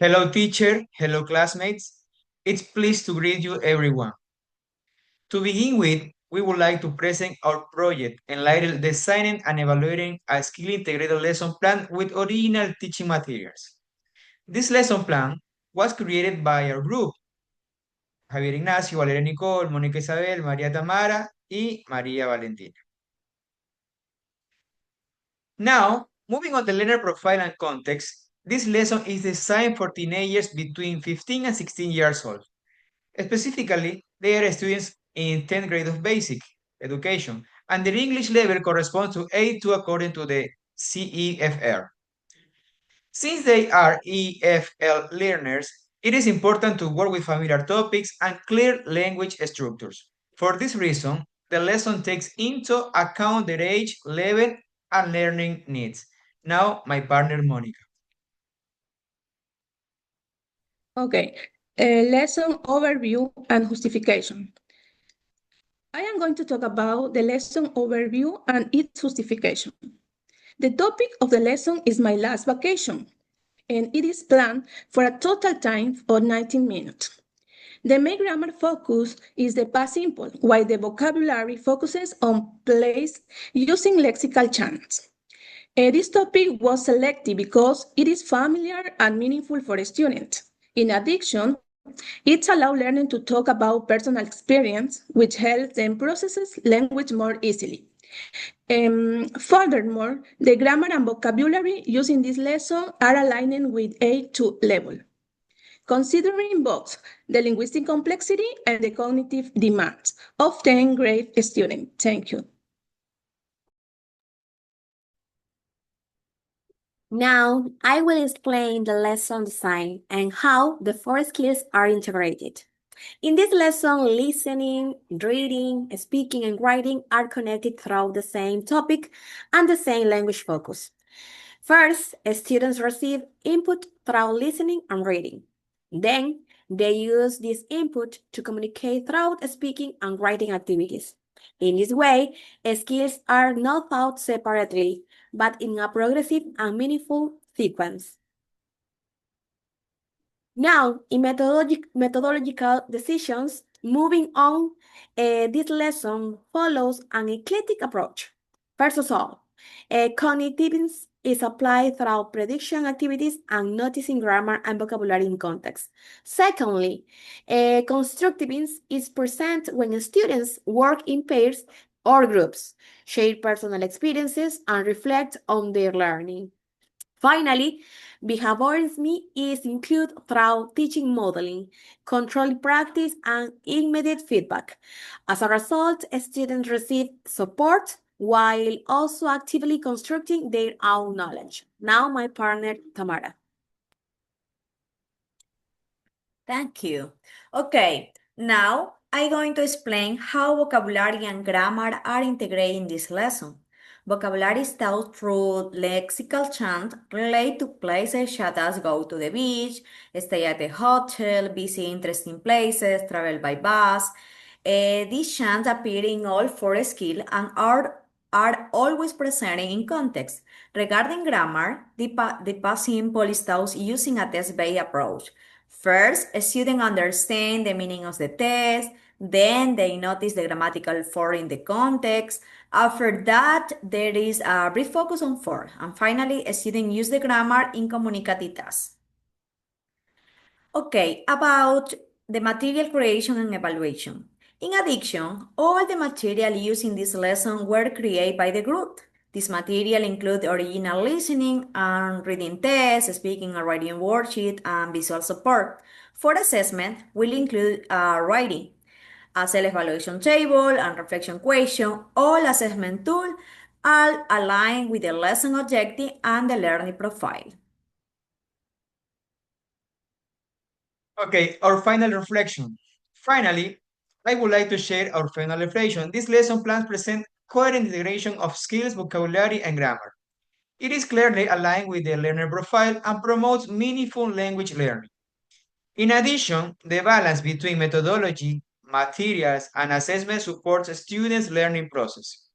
Hello, teacher. Hello, classmates. It's pleased to greet you, everyone. To begin with, we would like to present our project entitled Designing and Evaluating a Skill Integrated Lesson Plan with Original Teaching Materials. This lesson plan was created by our group, Javier Ignacio, Valeria Nicole, Mónica Isabel, María Tamara, y María Valentina. Now, moving on the learner profile and context, this lesson is designed for teenagers between 15 and 16 years old. Specifically, they are students in 10th grade of basic education, and their English level corresponds to A2 according to the CEFR. Since they are EFL learners, it is important to work with familiar topics and clear language structures. For this reason, the lesson takes into account their age, level, and learning needs. Now, my partner, Monica. Okay, lesson overview and justification. I am going to talk about the lesson overview and its justification. The topic of the lesson is my last vacation, and it is planned for a total time of 19 minutes. The main grammar focus is the past simple, while the vocabulary focuses on place using lexical channels. This topic was selected because it is familiar and meaningful for students. In addition, it allows learning to talk about personal experience, which helps them process language more easily. Furthermore, the grammar and vocabulary used in this lesson are aligning with A2 level, considering both the linguistic complexity and the cognitive demands of 10th grade students. Thank you. Now, I will explain the lesson design and how the four skills are integrated. In this lesson, listening, reading, speaking, and writing are connected throughout the same topic and the same language focus. First, students receive input through listening and reading. Then, they use this input to communicate throughout speaking and writing activities. In this way, skills are not taught separately, but in a progressive and meaningful sequence. Now, in methodological decisions, moving on, this lesson follows an eclectic approach. First of all, cognitivism is applied throughout prediction activities and noticing grammar and vocabulary in context. Secondly, constructivism is present when students work in pairs or groups, share personal experiences, and reflect on their learning. Finally, behaviorism is included through teaching modeling, controlled practice, and immediate feedback. As a result, students receive support while also actively constructing their own knowledge. Now, my partner, Tamara. Thank you. Okay, now I'm going to explain how vocabulary and grammar are integrated in this lesson. Vocabulary is taught through lexical chant related to places such as go to the beach, stay at a hotel, visit interesting places, travel by bus. These chants appear in all four skills and are always presented in context. Regarding grammar, the past simple is taught using a test-based approach. First, a student understands the meaning of the text, then they notice the grammatical form in the context. After that, there is a brief focus on form. And finally, a student uses the grammar in communicative tasks. Okay, about the material creation and evaluation. In addition, all the material used in this lesson were created by the group. This material includes original listening and reading tests, speaking and writing worksheet, and visual support. For assessment, we'll include writing, a self-evaluation table, and reflection question. All assessment tools are aligned with the lesson objective and the learning profile. Okay, our final reflection. Finally, I would like to share our final reflection. This lesson plan presents coherent integration of skills, vocabulary, and grammar. It is clearly aligned with the learner profile and promotes meaningful language learning. In addition, the balance between methodology, materials, and assessment supports students' learning process.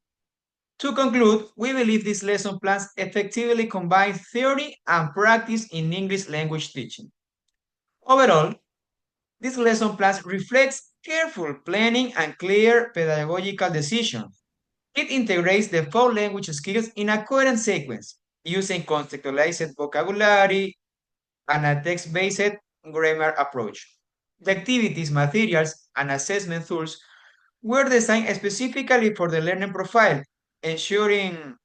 To conclude, we believe this lesson plans effectively combine theory and practice in English language teaching. Overall, this lesson plan reflects careful planning and clear pedagogical decisions. It integrates the 4 language skills in a coherent sequence, using contextualized vocabulary and a text-based grammar approach. The activities, materials, and assessment tools were designed specifically for the learning profile, ensuring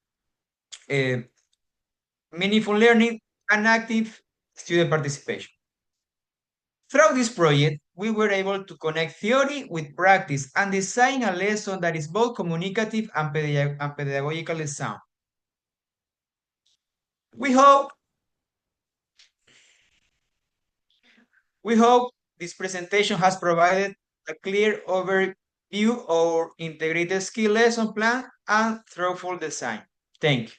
meaningful learning and active student participation. Throughout this project, we were able to connect theory with practice and design a lesson that is both communicative and pedagogically sound. We hope this presentation has provided a clear overview of integrated skill lesson plan and thoughtful design. Thank you.